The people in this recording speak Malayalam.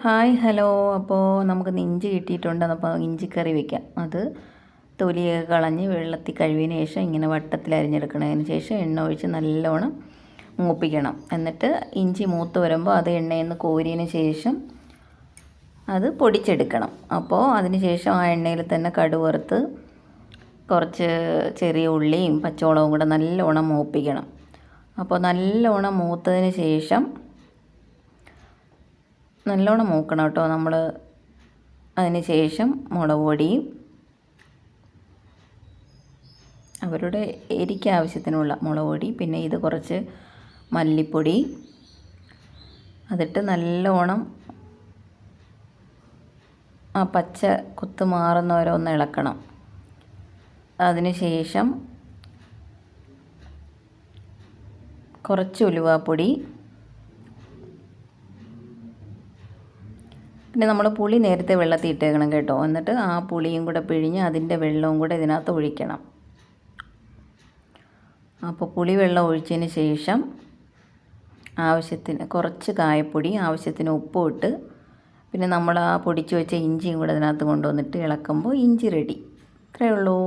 Hi hello. അപ്പോൾ നമുക്കിന്ന് ഇഞ്ചി കിട്ടിയിട്ടുണ്ട്. അപ്പോൾ ഇഞ്ചിക്കറി വയ്ക്കാം. അത് തൊലിയൊക്കെ കളഞ്ഞ് വെള്ളത്തിൽ കഴുകിയതിന് ശേഷം ഇങ്ങനെ വട്ടത്തിൽ അരിഞ്ഞെടുക്കണതിന് ശേഷം എണ്ണ ഒഴിച്ച് നല്ലോണം മൂപ്പിക്കണം. എന്നിട്ട് ഇഞ്ചി മൂത്ത് വരുമ്പോൾ അത് എണ്ണയിൽ നിന്ന് കോരിയതിന് ശേഷം അത് പൊടിച്ചെടുക്കണം. അപ്പോൾ അതിന് ശേഷം ആ എണ്ണയിൽ തന്നെ കടുക് വറുത്ത് കുറച്ച് ചെറിയ ഉള്ളിയും പച്ചമുളകും കൂടെ നല്ലോണം മൂപ്പിക്കണം. അപ്പോൾ നല്ലോണം മൂത്തതിന് ശേഷം നല്ലോണം മൂക്കണം കേട്ടോ നമ്മൾ. അതിന് ശേഷം മുളക് പൊടിയും അവരുടെ എരിക്ക് ആവശ്യത്തിനുള്ള മുളക് പൊടി, പിന്നെ ഇത് കുറച്ച് മല്ലിപ്പൊടി അതിട്ട് നല്ലോണം ആ പച്ച കുത്ത് മാറുന്നവരെ ഒന്ന് ഇളക്കണം. അതിന് ശേഷം കുറച്ച് ഉലുവാപ്പൊടി, പിന്നെ നമ്മൾ പുളി നേരത്തെ വെള്ളത്തിൽ ഇട്ടേക്കണം കേട്ടോ. എന്നിട്ട് ആ പുളിയും കൂടെ പിഴിഞ്ഞ് അതിൻ്റെ വെള്ളവും കൂടെ ഇതിനകത്ത് ഒഴിക്കണം. അപ്പോൾ പുളി വെള്ളം ഒഴിച്ചതിന് ശേഷം ആവശ്യത്തിന് കുറച്ച് കായപ്പൊടി, ആവശ്യത്തിന് ഉപ്പും ഇട്ട് പിന്നെ നമ്മൾ ആ പൊടിച്ച് വെച്ച ഇഞ്ചിയും കൂടെ അതിനകത്ത് കൊണ്ടുവന്നിട്ട് ഇളക്കുമ്പോൾ ഇഞ്ചി റെഡി. ഇത്രയേ ഉള്ളൂ.